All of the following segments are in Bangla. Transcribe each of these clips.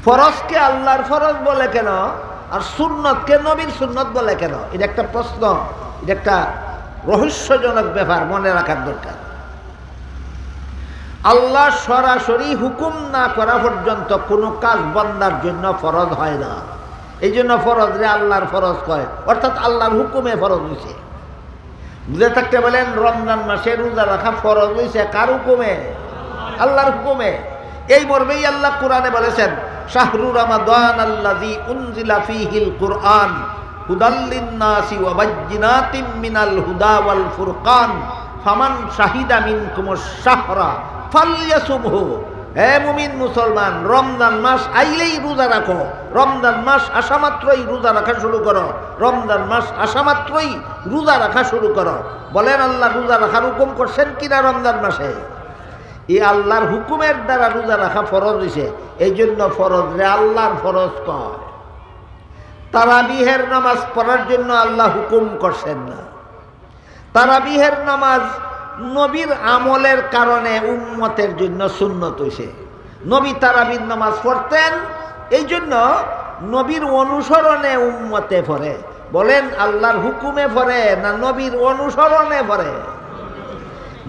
ফরজকে আল্লাহর ফরজ বলে কেন আর সুন্নতকে নবীর সুন্নত বলে কেন? এটা একটা প্রশ্ন, এটা একটা রহস্যজনক ব্যাপার, মনে রাখার দরকার। আল্লাহ সরাসরি হুকুম না করা পর্যন্ত কোনো কাজ বান্দার জন্য ফরজ হয় না। এই জন্য ফরজ রে আল্লাহর ফরজ কয়, অর্থাৎ আল্লাহর হুকুমে ফরজ হয়েছে। বুঝে থাকতে বলেন, রমজান মাসে রোজা রাখা ফরজ হয়েছে কার হুকুমে? আল্লাহর হুকুমে। এই মর্মেই আল্লাহ কোরআনে বলেছেন, শাহরু রমাদান আল্লাযী উনজিলা ফীহিল কুরআন হুদাল লিন-নাসি ওয়া বায়্যিনাতিম মিনাল হুদা ওয়াল ফুরকান ফামান শাহিদা মিনকুমুশ শাহরা ফালইয়াসুমহু। হে মুমিন মুসলমান, রমজান মাস আইলেই রোজা রাখো, রমজান মাস আসা মাত্রই রোজা রাখা শুরু করো, রমজান মাস আসা মাত্রই রোজা রাখা শুরু করো। বলেন, আল্লাহ রোজা রাখার হুকুম করছেন কিনা রমজান মাসে? এই আল্লাহর হুকুমের দ্বারা রোজা রাখা ফরজ হয়েছে, এই জন্য ফরজ রে আল্লাহর ফরজ কয়। তারাবিহের নামাজ পড়ার জন্য আল্লাহ হুকুম করছেন না। তারাবিহের নামাজ নবীর আমলের কারণে উম্মতের জন্য সুন্নত হইছে। নবী তারাবির নামাজ পড়তেন, এই জন্য নবীর অনুসরণে উম্মতে পড়ে। বলেন, আল্লাহর হুকুমে পড়ে না নবীর অনুসরণে পড়ে?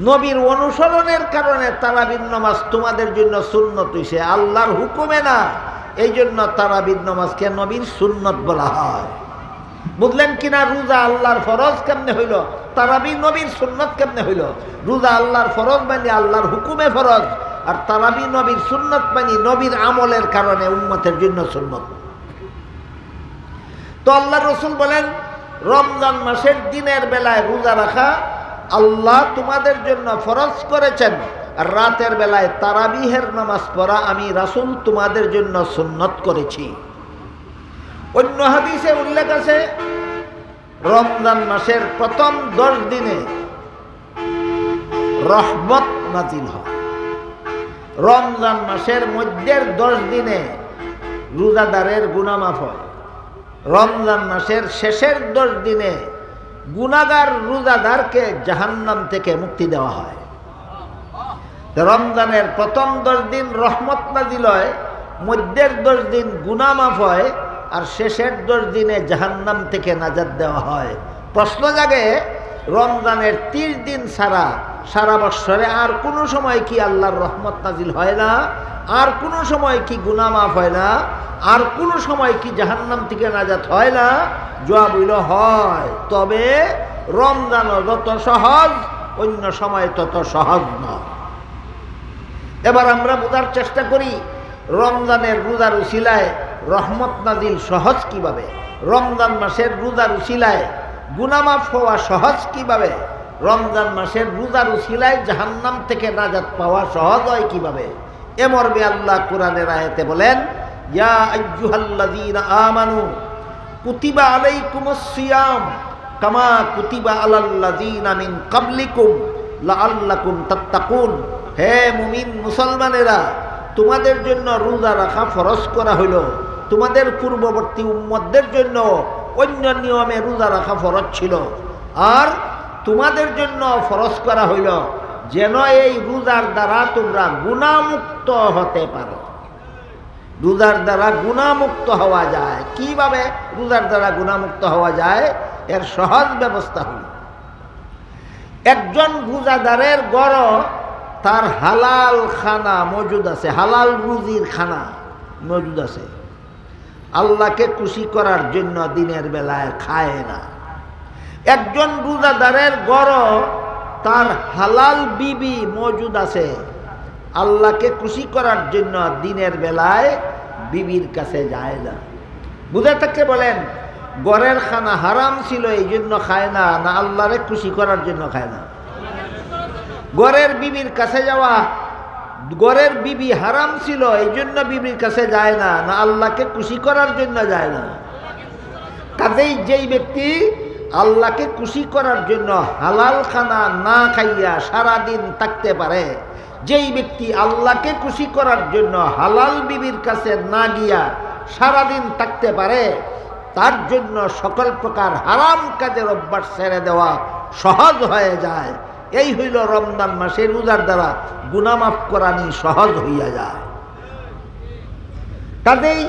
নবীর অনুসরণের কারণে তারাবির নামাজ তোমাদের জন্য সুন্নত হইছে, আল্লাহর হুকুমে না। এই জন্য তারাবির নামাজকে নবীর সুন্নত বলা হয়। বুঝলেন কিনা? রোজা আল্লাহর ফরজ কেমনে হইল, তারাবি নবীর সুন্নত কেমনে হইল? রোজা আল্লাহর ফরজ মানে আল্লাহর হুকুমে ফরজ, আর তারাবি নবীর সুন্নত মানে নবীর আমলের কারণে উম্মতের জন্য সুন্নত। তো আল্লাহ রসুল বলেন, রমজান মাসের দিনের বেলায় রোজা রাখা আল্লাহ তোমাদের জন্য ফরজ করেছেন, আর রাতের বেলায় তারাবিহের নামাজ পড়া আমি রাসূল তোমাদের জন্য সুন্নত করেছি। অন্য হাদিসে উল্লেখ আছে, রমজান মাসের প্রথম 10 দিনে রহমত নাজিল হয়। রমজান মাসের মধ্যের 10 দিনে রোজাদারের গুনাহ মাফ হয়। রমজান মাসের শেষের 10 দিনে গুনাহগার রোজাদারকে জাহান্নাম থেকে মুক্তি দেওয়া হয়। রমজানের প্রথম 10 দিন রহমত নাজিল হয়, মধ্যের 10 দিন গুনাহ মাফ হয়, আর শেষের 10 দিনে জাহান্নাম থেকে নাজাত দেওয়া হয়। প্রশ্ন জাগে, রমজানের 30 দিন ছাড়া সারা বৎসরে আর কোনো সময় কি আল্লাহর রহমত নাজিল হয় না? আর কোনো সময় কি গুনাহ মাফ হয় না? আর কোনো সময় কি জাহান্নাম থেকে নাজাত হয় না? জবাব হইল হয়, তবে রমজানও যত সহজ অন্য সময় তত সহজ নয়। এবার আমরা বোঝার চেষ্টা করি, রমজানের রোজার উসিলায় রহমত নাজিল সহজ কিভাবে, রমজান মাসের রোজার উসিলায় গুনাহ মাফ হওয়া সহজ কিভাবে, রমজান মাসের রোজার উসিলায় জাহান্নাম থেকে নাজাত পাওয়া সহজ হয় কিভাবে। এ মর্মে আল্লাহ কোরআনের আয়াতে বলেন, ইয়া আইয়ুহাল্লাযীনা আমানু কুতিবা আলাইকুমুস সিয়াম কামা কুতিবা আলাল্লাযীনা মিন ক্বাবলিকুম লাআল্লাকুম তাত্তাকুন। হে মুমিন মুসলমানেরা, তোমাদের জন্য রোজা রাখা ফরজ করা হইল, তোমাদের পূর্ববর্তী উম্মতদের জন্য অন্য নিয়মে রোজা রাখা ফরজ ছিল, আর তোমাদের জন্য ফরজ করা হইল যেন এই রোজার দ্বারা তোমরা গুনাহমুক্ত হতে পারো। রোজার দ্বারা গুনাহমুক্ত হওয়া যায় কিভাবে? রোজার দ্বারা গুনাহমুক্ত হওয়া যায় এর সহজ ব্যবস্থা হল, একজন রোজাদারের গড় তার হালাল খানা মজুদ আছে, হালাল রুজির খানা মজুদ আছে। আল্লাহকে খুশি করার জন্য দিনের বেলায় খায় না। একজন রোজাদারের গড় তার হালাল বিবি মজুদ আছে, আল্লাহকে খুশি করার জন্য দিনের বেলায় বিবির কাছে যায় না। বুঝে থাকতে বলেন, গড়ের খানা হারাম ছিল এই জন্য খায় না, না আল্লাহরে খুশি করার জন্য খায় না? গড়ের বিবির কাছে যাওয়া, গড়ের বিবি হারাম ছিল এই জন্য বিবির কাছে যায় না, না আল্লাহকে খুশি করার জন্য যায় না? কাজেই যেই ব্যক্তি আল্লাহকে খুশি করার জন্য হালাল খানা না খাইয়া সারাদিন থাকতে পারে, যেই ব্যক্তি আল্লাহকে খুশি করার জন্য হালাল বিবির কাছে না গিয়া সারাদিন থাকতে পারে, তার জন্য সকল প্রকার হারাম কাজের অভ্যাস ছেড়ে দেওয়া সহজ হয়ে যায়। এই হইল রমজান মাসে রোজার দ্বারা গুনাহ মাফ করানি সহজ হইয়া যায়। কাজেই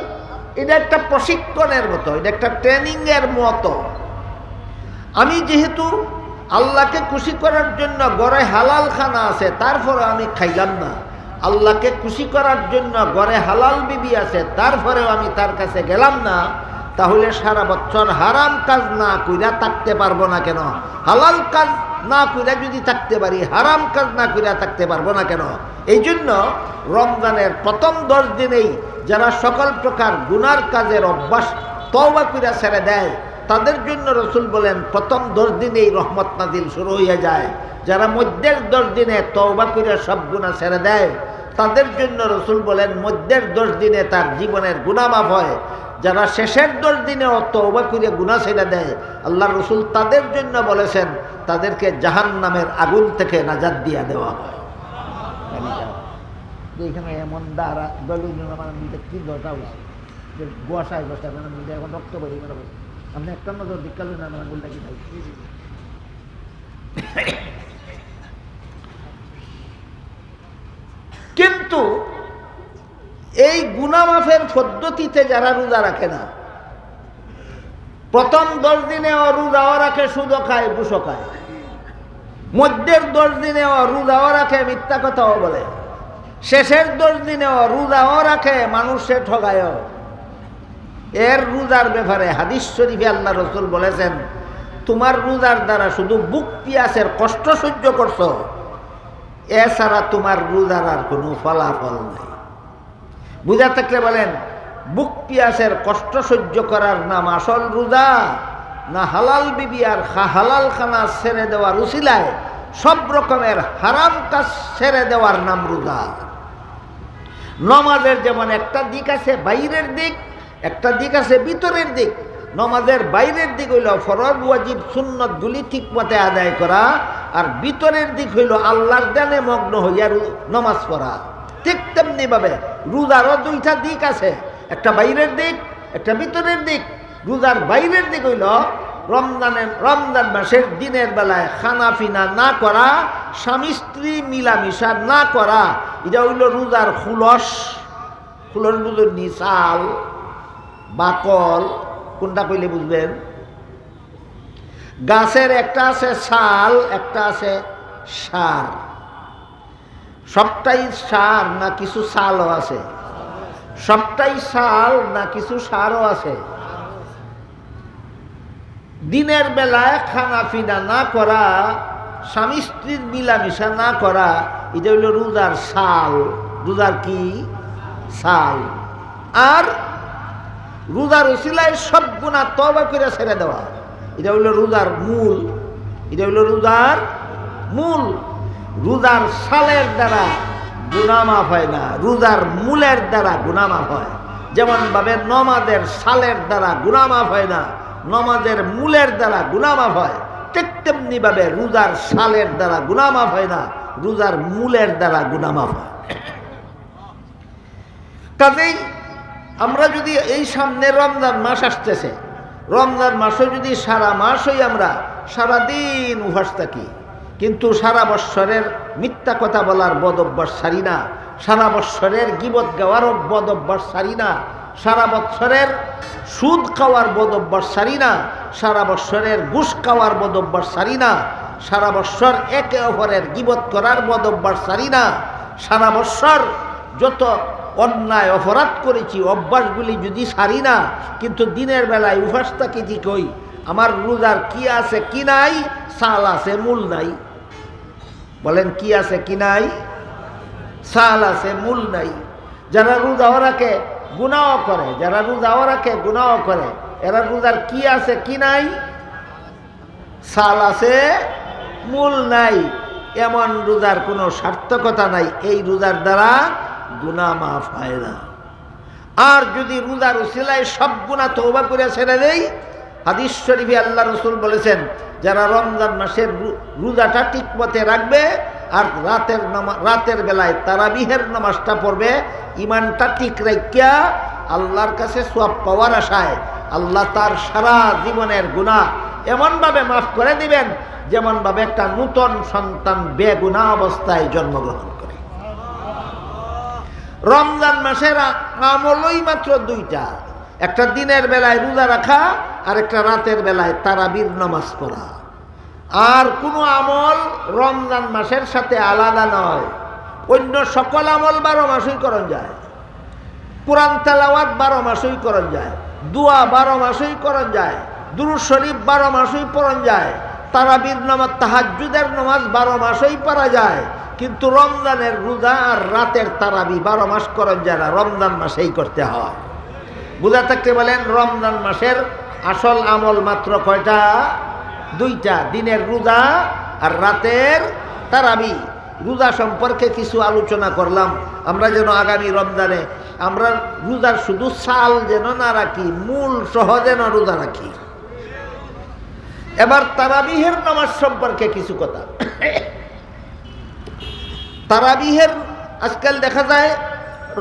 এটা একটা প্রশিক্ষণের মতো, এটা একটা ট্রেনিংয়ের মতো। আমি যেহেতু আল্লাহকে খুশি করার জন্য ঘরে হালাল খানা আছে, তারপরে আমি খাইলাম না। আল্লাহকে খুশি করার জন্য ঘরে হালাল বিবি আছে, তারপরেও আমি তার কাছে গেলাম না, তাহলে সারা বছর হারাম কাজ না কইরা থাকতে পারবো না কেন? হালাল কাজ না কইরা যদি থাকতে পারি, হারাম কাজ না কইরা থাকতে পারবো না কেন? এই জন্য রমজানের প্রথম 10 দিনেই যারা সকল প্রকার গুনার কাজের অভ্যাস তওবা কইরা ছেড়ে দেয়, তাদের জন্য রসুল বলেন প্রথম 10 দিনেই রহমত নাজিল শুরু হয়ে যায়। যারা মধ্যের 10 দিনে তওবা কইরা সব গুনাহ ছেড়ে দেয়, তাদের জন্য রসুল বলেন মধ্যের 10 দিনে তার জীবনের গুনাহ মাফ হয়। যারা শেষের 10 দিনেও তওবা করে গুনাহ ছেড়ে দেয়, আল্লাহ রসুল তাদের জন্য বলেছেন তাদেরকে জাহান্নামের আগুন থেকে নাজাত দিয়ে দেওয়া হয়। এখানে এমন দ্বারা দলিল আমার কি দরকার হয়েছে যে গোয়াশায় বসায় মানে এখন রক্ত বেরি মানে আপনি একটা নজর দিকালেন আমার আঙুলটা কি নাই। কিন্তু এই গুনাহ মাফের পদ্ধতিতে যারা রোজা রাখে না, প্রথম 10 দিনে রোজাও রাখে, সুদও খায়, ঘুষও খায়, মধ্যের 10 দিনে রোজাও রাখে, মিথ্যা কথাও বলে, শেষের 10 দিনে রোজাও রাখে, মানুষে ঠগায়, এর রোজার ব্যাপারে হাদিস শরীফে আল্লাহ রসুল বলেছেন তোমার রোজার দ্বারা শুধু বুক পিয়াসের কষ্ট সহ্য করছো, এছাড়া তোমার রোজার আর কোনো ফলাফল নাই। বুঝা থাকলে বলেন বুক পিয়াসের কষ্ট সহ্য করার নাম আসল রোজা, না হালাল বিবি আর হালাল খানা ছেড়ে দেওয়ার উসিলায় সব রকমের হারাম কাজ ছেড়ে দেওয়ার নাম রোজা? নমাজের যেমন একটা দিক আছে বাইরের দিক, একটা দিক আছে ভিতরের দিক। নমাজের বাইরের দিক হইল ফরজ ওয়াজিব সুন্নতগুলি ঠিক মতে আদায় করা, আর ভিতরের দিক হইল আল্লাহর জ্ঞানে মগ্ন হইয়া নমাজ পড়া। ঠিক তেমনি ভাবে রোজারও 2টা দিক আছে, একটা বাইরের দিক, একটা ভিতরের দিক। রোজার বাইরের দিক হইল রমজান মাসের দিনের বেলায় খানা পিনা না করা, স্বামী স্ত্রী মিলামিশা না করা, এটা হইল রোজার খুলস। খুলস বুঝুন নি? চাল বাকল, কোনটা কইলে বুঝবেন? গাছের একটা আছে ছাল, একটা আছে সার। সবটাই সার না কিছু ছালও আছে? সবটাই ছাল না কিছু সারও আছে? দিনের বেলায় খানা পিনা না করা, স্বামী স্ত্রীর মিলামিশা না করা, এটা হইল রোজার ছাল। রোজার কি? ছাল। আর রোজার উসিলায় সব গুনাহ তওবা করে ছেড়ে দেওয়া, এটা হইল রোজার মূল। এটা হইল রোজার মূল। রোজার ছালের দ্বারা গুনাহ মাফ হয় না, রোজার মূলের দ্বারা গুনাহ মাফ হয়। যেমন ভাবে নমাজের ছালের দ্বারা গুনাহ মাফ হয় না, নমাজের মূলের দ্বারা গুনাহ মাফ হয়, ঠিক তেমনি ভাবে রোজার ছালের দ্বারা গুনাহ মাফ হয় না, রোজার মূলের দ্বারা গুনাহ মাফ হয়। কাজেই আমরা যদি এই সামনে রমজান মাস আসতেছে, রমজান মাসও যদি সারা মাসই আমরা সারাদিন উপবাস থাকি, কিন্তু সারা বৎসরের মিথ্যা কথা বলার বদ অভ্যাস ছাড়ি না, সারা বৎসরের গীবত গাওয়ারও বদ অভ্যাস ছাড়ি না, সারা বৎসরের সুদ খাওয়ার বদ অভ্যাস ছাড়ি না, সারা বৎসরের ঘুষ খাওয়ার বদ অভ্যাস ছাড়ি না, সারা বৎসর একে অপরের গীবত করার বদ অভ্যাস ছাড়ি না, সারা বৎসর যত অন্যায় অপরাধ করেছি অভ্যাসগুলি যদি ছাড়ি না, কিন্তু দিনের বেলায় উপবাস থাকি ঠিকই, আমার রোজার কি আছে কি নাই? ছাল আছে, মূল নাই। বলেন কি আছে কি নাই? ছাল আছে, মূল নাই। যারা রোজাও রাখে গুনাহও করে, যারা রোজাও রাখে গুনাহও করে, এরা রোজার কি আছে কি নাই? ছাল আছে, মূল নাই। এমন রোজার কোনো সার্থকতা নাই, এই রোজার দ্বারা গুনাহ মাফ হয় না। আর যদি রোজার উসিলায় সব গুনাহ তওবা করে ছেড়ে দেই, হাদিস শরীফে আল্লাহ রসুল বলেছেন যারা রমজান মাসের রোজাটা ঠিক মতে রাখবে আর রাতের বেলায় তারাবিহের নামাজটা পড়বে, ইমানটা ঠিক রাখিয়া আল্লাহর কাছে সওয়াব পাওয়ার আশায় আল্লাহ তার সারা জীবনের গুনাহ এমনভাবে মাফ করে দিবেন যেমনভাবে একটা নূতন সন্তান বেগুনাহ অবস্থায় জন্মগ্রহণ করে। রমজান মাসের আমলই মাত্র দুইটা, একটা দিনের বেলায় রোজা রাখা আর একটা রাতের বেলায় তারাবির নামাজ পড়া। আর কোনো আমল রমজান মাসের সাথে আলাদা নয়। অন্য সকল আমল 12 মাসই করণ যায়। কোরআন তেলাওয়াত 12 মাসই করণ যায়, দোয়া 12 মাসই করণ যায়, দুরূদ শরীফ 12 মাসই পড়ন যায়, তারাবির নামাজ তাহাজ্জুদের নামাজ 12 মাসই পড়া যায়। কিন্তু রমজানের রোজা আর রাতের তারাবি 12 মাস করণ যায় না, রমজান মাসেই করতে হয়। বুঝা থাকতে বলেন রমজান মাসের আসল আমল মাত্র কয়টা? দুইটা, দিনের রোজা আর রাতের তারাবি। রোজা সম্পর্কে কিছু আলোচনা করলাম, আমরা যেন আগামী রমজানে আমরা রোজার শুধু সাল যেন না রাখি, মূল সহ যেন রোজা রাখি। এবার তারাবিহের নামাজ সম্পর্কে কিছু কথা। তারাবিহের আজকাল দেখা যায়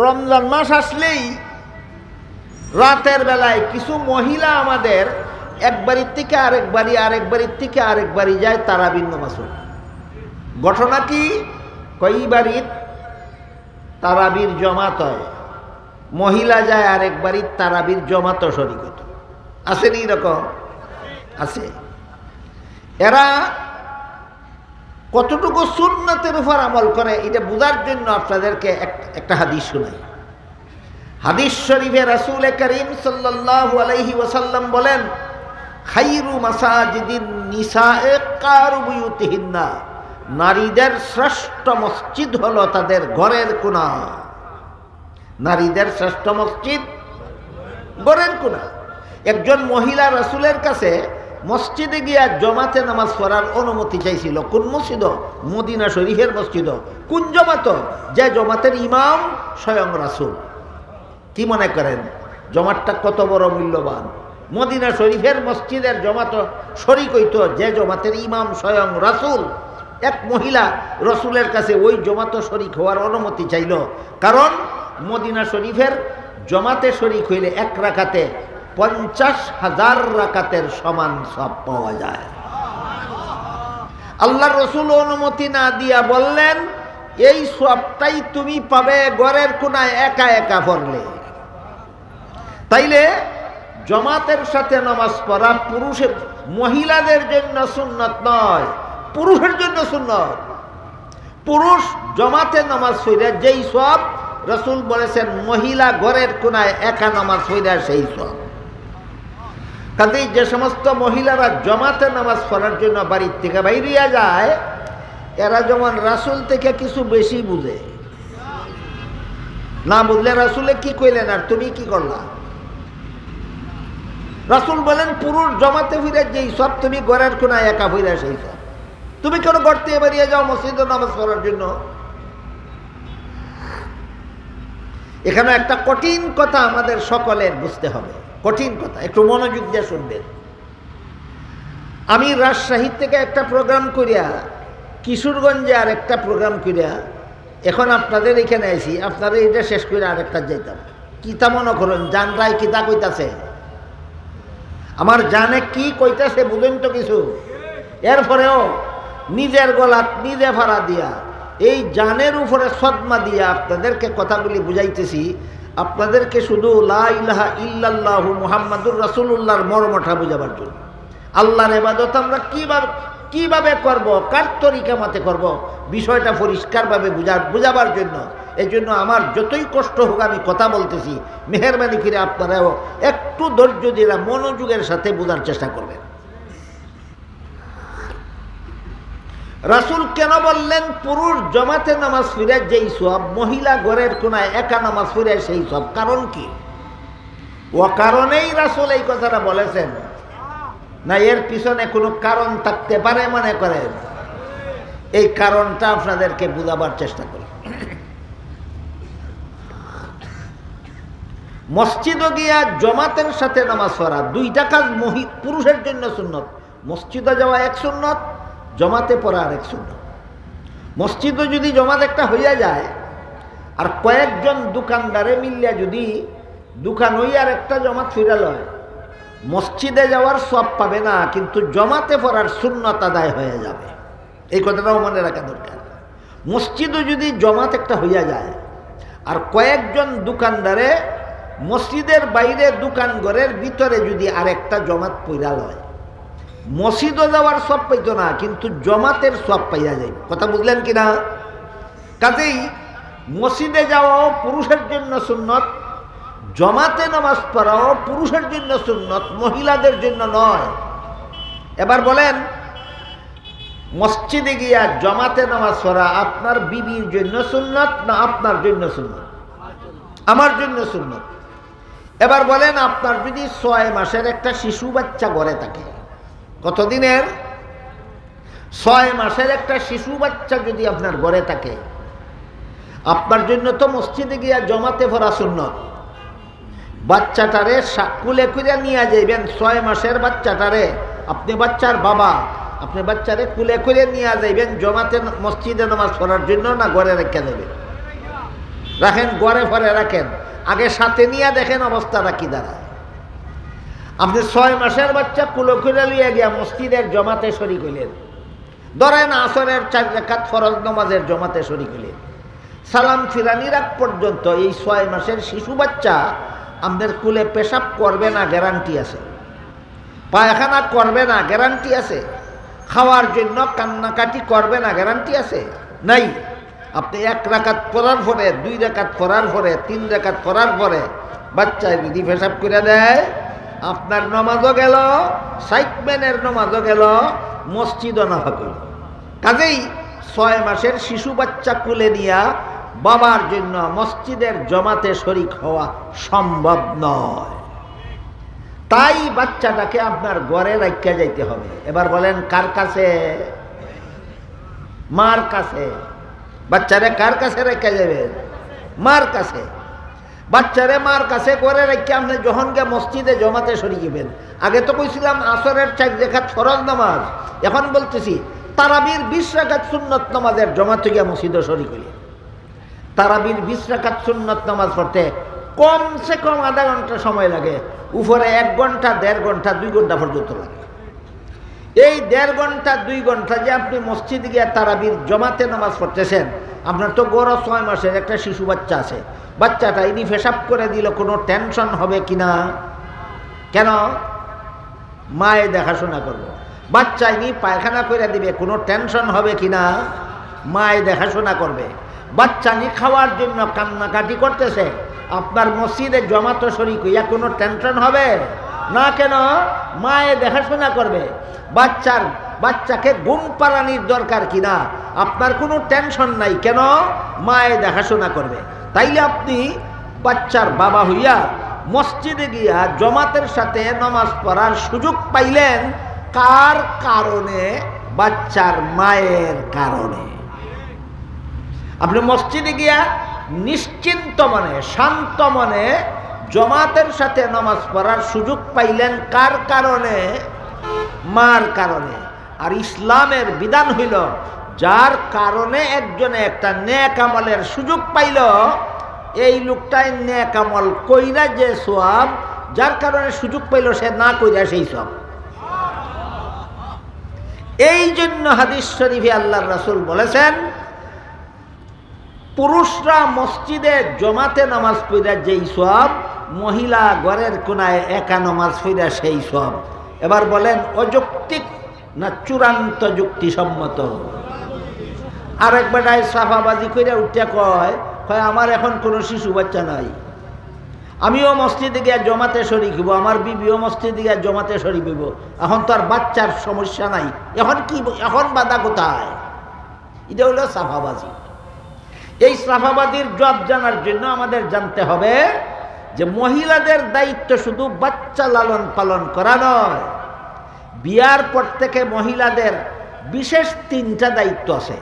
রমজান মাস আসলেই রাতের বেলায় কিছু মহিলা আমাদের এক বাড়ির থেকে আরেক বাড়ি, আরেক বাড়ির থেকে আরেক বাড়ি যায় তারাবির নামাজ পড়তে। ঘটনা কি? কই বাড়ির তারাবির জমাত হয়, মহিলা যায় আরেক বাড়ির তারাবির জমাত শরীক হতো। আসেনি এরকম? আছে। এরা কতটুকু সুন্নতের উপর আমল করে এটা বোঝার জন্য আপনাদেরকে একটা হাদিস শোনাই। হাদিস শরীফে রাসূল করিম সাল্লাল্লাহু আলাইহি ওয়াসাল্লাম বলেন, খায়রু মাসাজিদিন নিসায়ে কারু বুয়ুতিহিন্না, নারীদের শ্রেষ্ঠ মসজিদ হলো তাদের ঘরের কোণা। নারীদের শ্রেষ্ঠ মসজিদ ঘরের কোণা। একজন মহিলা রাসূলের কাছে মসজিদে গিয়া জমাতে নামাজ পড়ার অনুমতি চাইছিল। কোন মসজিদ? মদিনা শরীফের মসজিদ। কোন জমাত? যে জমাতের ইমাম স্বয়ং রাসূল। কি মনে করেন জমাতটা কত বড় মূল্যবান? মদিনা শরীফের মসজিদের জমাত শরীক হইতো যে জমাতের ইমাম স্বয়ং রাসূল। এক মহিলা রসুলের কাছে ওই জমাত শরীক হওয়ার অনুমতি চাইল, কারণ মদিনা শরীফের জমাতে শরীক হইলে এক রাকাতে 50,000 রাকাতের সমান সব পাওয়া যায়। আল্লাহ রসুল অনুমতি না দিয়া বললেন, এই সবটাই তুমি পাবে ঘরের কোনায় একা একা পড়লে। তাইলে জমাতের সাথে নামাজ পড়া পুরুষের, মহিলাদের জন্য সুন্নত নয়, পুরুষের জন্য সুন্নত। পুরুষ জমাতে নামাজ পড়ে যেই সব রাসূল বলেছেন, মহিলা ঘরের কোনায় একা নামাজ পড়ে সেই সব। কাজেই যে সমস্ত মহিলারা জমাতে নামাজ পড়ার জন্য বাড়ির থেকে বাইরিয়া যায়, এরা যেমন রাসূল থেকে কিছু বেশি বুঝে। না বুঝলে রাসূলে কি কইলেন আর তুমি কি করলা? রাসূল বলেন, পুরুষ জমাতে ফিরে যেই সব তুমি ঘরের কোনায় একা ফিরে সেই সব। তুমি কেন ঘর থেকে বেরিয়ে যাও মসজিদে নামাজ পড়ার জন্য? এখানে একটা কঠিন কথা আমাদের সকলের বুঝতে হবে, কঠিন কথা, একটু মনোযোগ দিয়ে শুনবেন। আমি রাজশাহী থেকে একটা প্রোগ্রাম করিয়া, কিশোরগঞ্জে আর একটা প্রোগ্রাম করিয়া, এখন আপনাদের এখানে আইছি, আপনারা এটা শেষ করে আরেকটা যাইতাম। কিতা মনে করুন জানরাই কিতা কইতাছে, আমার জানে কি কইতাছে বুঝেন তো কিছু। এরপরেও নিজের গলাত নিজে ভাড়া দিয়া, এই জানের উপরে সদমা দিয়া আপনাদেরকে কথাগুলি বুঝাইতেছি, আপনাদেরকে শুধু লা ইলাহা ইল্লাল্লাহু মুহাম্মাদুর রাসূলুল্লাহর মর্মটা বুঝাবার জন্য। আল্লাহর ইবাদত আমরা কিভাবে করব, কার তরিকা মতে করব, বিষয়টা পরিষ্কারভাবে বুঝাবার জন্য। এই জন্য আমার যতই কষ্ট হোক আমি কথা বলতেছি, মেহেরবানি করে আপনারাও একটু ধৈর্য দিয়ে মনোযোগের সাথে বোঝার চেষ্টা করবেন। রাসূল কেন বললেন পুরুষ জমাতে নামাজ পড়ে যেই সব, মহিলা ঘরের কোনায় একা নামাজ পড়ে সেই সব? কারণ কি? ও কারণেই রাসূল এই কথাটা বলেছেন, না এর পিছনে কোনো কারণ থাকতে পারে মনে করেন? এই কারণটা আপনাদেরকে বোঝাবার চেষ্টা করি। মসজিদে গিয়া জমাতের সাথে নামাজ পড়া দুইটা কাজ পুরুষের জন্য সুন্নত। মসজিদে যাওয়া এক সুন্নত, জমাতে পড়া আর এক সুন্নত। মসজিদে যদি জমাত একটা হইয়া যায় আর কয়েকজন দোকানদারে মিলিয়া যদি দোকান হইয়ার একটা জমাত ফিরাল হয়, মসজিদে যাওয়ার সব পাবে না, কিন্তু জমাতে পড়ার সুন্নত আদায় হয়ে যাবে। এই কথাটাও মনে রাখা দরকার। মসজিদে যদি জমাত একটা হইয়া যায় আর কয়েকজন দোকানদারে মসজিদের বাইরে দোকান ঘরের ভিতরে যদি আরেকটা জমাত পইরা লয়, মসজিদও যাওয়ার সব পাইতো না, কিন্তু জমাতের সব পাইয়া যায়। কথা বুঝলেন কিনা? কাজেই মসজিদে যাওয়াও পুরুষের জন্য সুন্নত, জমাতে নামাজ পড়াও পুরুষের জন্য সুন্নত, মহিলাদের জন্য নয়। এবার বলেন, মসজিদে গিয়া জমাতে নামাজ পড়া আপনার বিবির জন্য সুন্নত না আপনার জন্য সুন্নত? আমার জন্য সুন্নত। এবার বলেন, আপনার যদি 6 মাসের একটা শিশু বাচ্চা ঘরে থাকে, কতদিনের? 6 মাসের একটা শিশু বাচ্চা যদি আপনার ঘরে থাকে, আপনার জন্য তো মসজিদে গিয়া জমাতে পড়া সুন্নত। বাচ্চাটারে কুলে কুলে নিয়ে যাইবেন, 6 মাসের বাচ্চাটারে, আপনি বাচ্চার বাবা, আপনি বাচ্চারে কুলে কুলে নিয়ে যাইবেন জমাতে মসজিদে নামাজ পড়ার জন্য, না ঘরে রেখে দেবেন? রাখেন, ঘরে ফরে রাখেন, আগে সাথে নিয়ে দেখেন অবস্থাটা কি দাঁড়ায়। আপনি 6 মাসের বাচ্চা কুলে কুলে লিয়ে গিয়া মসজিদের জমাতে শরীক হইলেন, ধরেন আসরের 4 রাকাত ফরজ নামাজের জমাতে শরীক হইলেন, সালাম ফিরানির আগ পর্যন্ত এই 6 মাসের শিশু বাচ্চা আমাদের কুলে পেশাব করবে না, গ্যারান্টি আছে? পায়খানা করবে না, গ্যারান্টি আছে? খাওয়ার জন্য কান্নাকাটি করবে না, গ্যারান্টি আছে? নাই। আপনি 1 রাকাত পড়ার পরে, 2 রাকাত পড়ার পরে, 3 রাকাত পড়ার পরে বাচ্চায় যদি পেশাব করে দেয়, আপনার নামাজও গেল, সাইকম্যানের নামাজও গেল, মসজিদও না হবে। কাজেই 6 মাসের শিশু বাচ্চা কুলে নিয়া বাবার জন্য মসজিদের জমাতে শরীক হওয়া সম্ভব নয়। তাই বাচ্চাটাকে আপনার ঘরে রাখিয়া যাইতে হবে। এবার বলেন, কার কাছে? মার কাছে। বাচ্চারে কার কাছে রেখে যাবেন? মার কাছে। বাচ্চারে মার কাছে ঘরে রেখে আপনি যখন গিয়ে মসজিদে জমাতে শরীক হবেন, আগে তো কইছিলাম আসরের 4 রাকাত ফরজ নামাজ, এখন বলতেছি তারাবির 20 রাকাত সুন্নত নামাজের জমাতে গিয়া মসজিদে শরীক হইলেন। তারাবির 20 রাকাত সুন্নত নামাজ পড়তে কমসে কম আধা ঘন্টা সময় লাগে, উপরে 1 ঘন্টা, 1.5 ঘন্টা, 2 ঘন্টা পর্যন্ত লাগে। এই 1.5 ঘন্টা 2 ঘন্টা যে আপনি মসজিদে গিয়ে তারাবির জমাতে নামাজ পড়তেছেন, আপনার তো গড় 6 মাসের একটা শিশু বাচ্চা আছে, বাচ্চাটা ইনি পেশাব করে দিল, কোনো টেনশন হবে কিনা? কেন? মায়ে দেখাশোনা করবো। বাচ্চা ইনি পায়খানা করে দিবে, কোনো টেনশন হবে কিনা? মায়ে দেখাশোনা করবে। বাচ্চা নি খাওয়ার জন্য কান্নাকাটি করতেছে, আপনার মসজিদে জমাতে শরীক হইয়া কোনো টেনশন হবে না? কেন? মায়ে দেখাশোনা করবে। বাচ্চাকে ঘুম পাড়ানির দরকার কিনা, আপনার কোনো টেনশন নাই। কেন? মায়ে দেখাশোনা করবে। তাইলে আপনি বাচ্চার বাবা হইয়া মসজিদে গিয়া জমাতের সাথে নামাজ পড়ার সুযোগ পাইলেন কার কারণে? বাচ্চার মায়ের কারণে। আপনি মসজিদে গিয়া নিশ্চিন্ত মনে, শান্ত মনে জমাতের সাথে নামাজ পড়ার সুযোগ পাইলেন কার কারণে? মার কারণে। আর ইসলামের বিধান হইল, যার কারণে একজনে একটা নেক আমলের সুযোগ পাইল, এই লোকটাই নেক আমল কইরা যে সওয়াব, যার কারণে সুযোগ পাইল সে না কইরা সেই সওয়াব। এই জন্য হাদিস শরীফে আল্লাহর রাসূল বলেছেন, পুরুষরা মসজিদে জমাতে নামাজ পড়া যেই সওয়াব, মহিলা ঘরের কোনায় একা নামাজ পড়া সেই সওয়াব। এবার বলেন, অযৌক্তিক না চূড়ান্ত যুক্তিসম্মত? আরেক বেটায় সাফাবাজি করে উঠে কয়, আমার এখন কোনো শিশু বাচ্চা নাই, আমিও মসজিদে গিয়ে জমাতে শরীক হইব, আমার বিবিও মসজিদে গিয়ে জমাতে শরীক হইব, এখন তো আর বাচ্চার সমস্যা নাই, এখন কি, এখন বাধা কোথায়? এটা হলো সাফাবাজি। এই সাফাবাদীর জবাব জানার জন্য আমাদের জানতে হবে যে মহিলাদের দায়িত্ব শুধু বাচ্চা লালন পালন করা নয়, বিয়ার পর থেকে মহিলাদের বিশেষ 3টা দায়িত্ব আছে।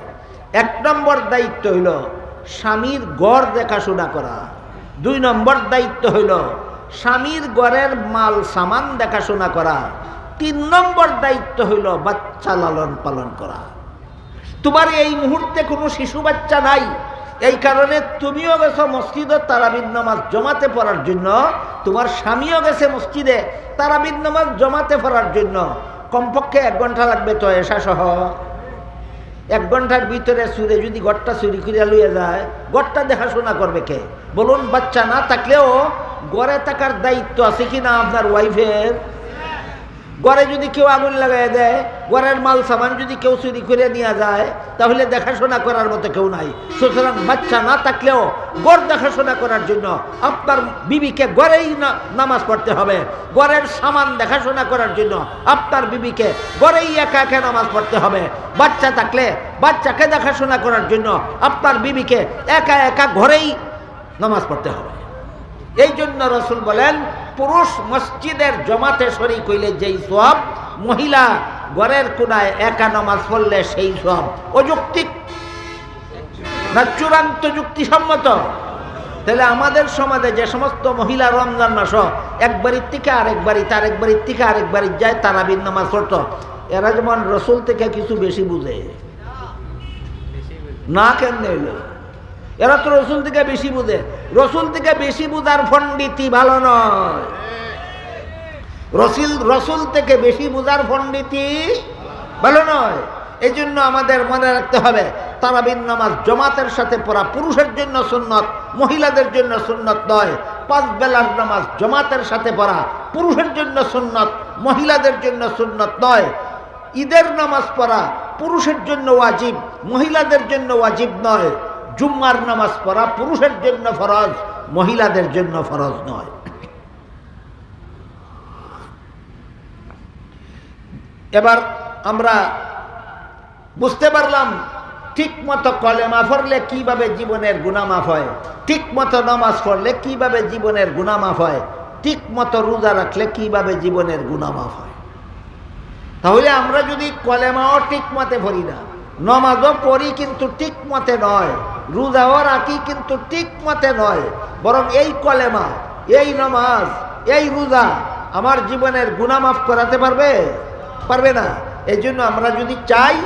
1 নম্বর দায়িত্ব হইল স্বামীর ঘর দেখাশোনা করা। 2 নম্বর দায়িত্ব হইল স্বামীর ঘরের মাল সামান দেখাশোনা করা। 3 নম্বর দায়িত্ব হইল বাচ্চা লালন পালন করা। তোমার এই মুহূর্তে কোনো শিশু বাচ্চা নাই, এই কারণে তুমিও গেছো মসজিদে তারাবির নামাজ জমাতে পড়ার জন্য, তোমার স্বামীও গেছে মসজিদে তারাবির নামাজ জমাতে পড়ার জন্য। কমপক্ষে 1 ঘন্টা লাগবে তো এশা সহ। 1 ঘন্টার ভিতরে চুরে যদি ঘরটা চুরি করে লইয়া যায়, ঘরটা দেখাশোনা করবে কে? বলুন, বাচ্চা না থাকলেও ঘরে থাকার দায়িত্ব আছে কি না আপনার ওয়াইফের? ঘরে যদি কেউ আগুন লাগাই দেয়, ঘরের মাল সামান যদি কেউ চুরি করে নিয়ে যায়, তাহলে দেখাশোনা করার মতো কেউ নাই। সুতরাং বাচ্চা না থাকলেও ঘর দেখাশোনা করার জন্য আপনার বিবিকে ঘরেই নামাজ পড়তে হবে। ঘরের সামান দেখাশোনা করার জন্য আপনার বিবিকে ঘরেই একা একা নামাজ পড়তে হবে। বাচ্চা থাকলে বাচ্চাকে দেখাশোনা করার জন্য আপনার বিবিকে একা একা ঘরেই নামাজ পড়তে হবে। এই জন্য রাসূল বলেন, পুরুষ মসজিদের জমাতে শরীক হইলে যেই সওয়াব, মহিলা ঘরের কোনায় একা নামাজ পড়লে সেই সওয়াব। অযৌক্তিক না চূড়ান্ত যুক্তিসম্মত? তাহলে আমাদের সমাজে যে সমস্ত মহিলা রমজান মাস এক বাড়ির থেকে আরেক বাড়িতে, আরেক বাড়ির থেকে আরেক বাড়ি যায় তারাবির নামাজ পড়তো, এরা যেমন রাসূল থেকে কিছু বেশি বুঝে না? কেন হইল? এরা তো রসুল থেকে বেশি বুঝে। রসুল থেকে বেশি বুঝার পণ্ডিতি ভালো নয়। রসুল থেকে বেশি বুঝার পণ্ডিতি ভালো নয়। এই জন্য আমাদের মনে রাখতে হবে, তারাবির নামাজ জমাতের সাথে পড়া পুরুষের জন্য সুন্নত, মহিলাদের জন্য সুন্নত নয়। 5 বেলার নামাজ জমাতের সাথে পড়া পুরুষের জন্য সুন্নত, মহিলাদের জন্য সুন্নত নয়। ঈদের নামাজ পড়া পুরুষের জন্য ওয়াজিব, মহিলাদের জন্য ওয়াজিব নয়। জুম্মার নামাজ পড়া পুরুষের জন্য ফরজ, মহিলাদের জন্য ফরজ নয়। এবার আমরা বুঝতে পারলাম ঠিক মতো কলেমা পড়লে কিভাবে জীবনের গুনাহ মাফ হয়, ঠিক মতো নামাজ পড়লে কিভাবে জীবনের গুনাহ মাফ হয়, ঠিক মতো রোজা রাখলে কিভাবে জীবনের গুনাহ মাফ হয়। তাহলে আমরা যদি কলেমাও ঠিক মতে পড়ি না, নামাজও পড়ি কিন্তু ঠিক মতে নয়, রোজাও রাখি কিন্তু ঠিক মতে নয়, বরং এই কলেমা, এই নামাজ, এই রোজা আমার জীবনের গুনাহ মাফ করাতে পারবে? পারবে না। এই জন্য আমরা যদি চাই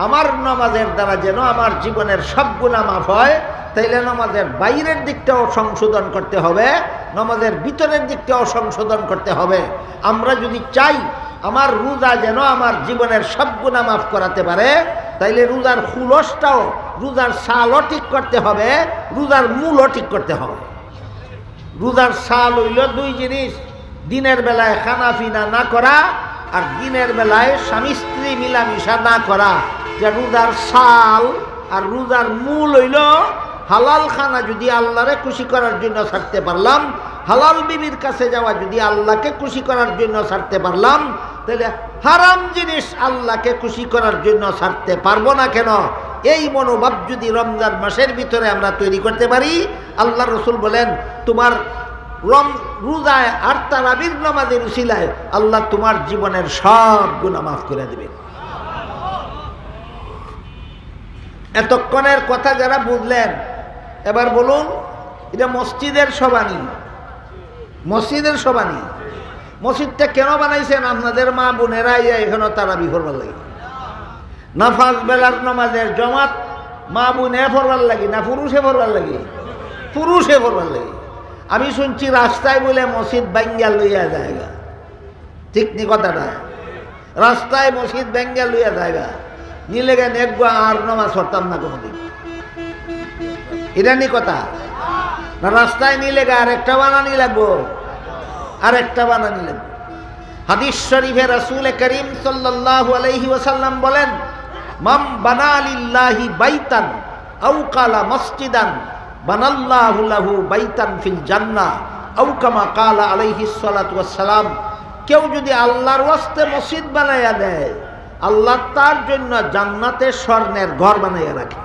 আমার নামাজের দ্বারা যেন আমার জীবনের সব গুনাহ মাফ হয়, তাইলে নামাজের বাইরের দিকটাও সংশোধন করতে হবে, নামাজের ভিতরের দিকটাও সংশোধন করতে হবে। আমরা যদি চাই আমার রোজা যেন আমার জীবনের সব গুনাহ মাফ করাতে পারে, তাইলে রোজার খুলসটাও, রোজার সালও ঠিক করতে হবে, রোজার মূলও ঠিক করতে হবে। রোজার সাল হইল 2 জিনিস, দিনের বেলায় খানাফিনা না করা আর দিনের বেলায় স্বামী স্ত্রী মিলামিশা না করা। যে রোজার সাল আর রোজার মূল হইল হালাল খানা যদি আল্লাহরে খুশি করার জন্য ছাড়তে পারলাম, হালাল বিবির কাছে যাওয়া যদি আল্লাহকে খুশি করার জন্য ছাড়তে পারলাম, তাহলে হারাম জিনিস আল্লাহকে খুশি করার জন্য ছাড়তে পারবো না কেন? এই মনোভাব যদি রমজান মাসের ভিতরে আমরা তৈরি করতে পারি, আল্লাহ রসুল বলেন, তোমার রোজায় আর তারাবির নামাজের উসিলায় আল্লাহ তোমার জীবনের সব গুনাহ মাফ করে দেবেন। এতক্ষণের কথা যারা বুঝলেন, এবার বলুন, এটা মসজিদের সবানি, মসজিদের সবানি। মসজিদটা কেন বানাইছেন? আপনাদের মা বোনেরা এখানে তারাবি পড়বার লাগে না? 5 বেলার নামাজের জমাত মা বোনে পড়বার লাগে না পুরুষে পড়বার লাগে? পুরুষে পড়বার লাগে। আমি শুনছি রাস্তায় বলে মসজিদ ভাঙ্গা লইয়া জায়গা, ঠিক নি কথাটা? রাস্তায় মসজিদ ভাঙ্গা লইয়া জায়গা নিলে গেন একবার আর নামাজ পড়তাম না কোনোদিন, এটা নি কথা না? রাস্তায় নিলে গে আরেকটা বানানি লাগবো, আরেকটা বানানি লাগবে। হাদিস শরীফে রাসূল করিম সাল্লাল্লাহু আলাইহি ওয়াসাল্লাম বলেন, মাম বানা লিল্লাহি বাইতান আও কালা মসজিদান বানাল্লাহু লাহু বাইতান ফিল জান্নাহ আও কামা কালা আলাইহিস সালাতু ওয়াস সালাম। কেউ যদি আল্লাহর ওয়াস্তে মসজিদ বানাইয়া দেয়, আল্লাহ তার জন্য জান্নাতে স্বর্ণের ঘর বানাইয়া রাখে।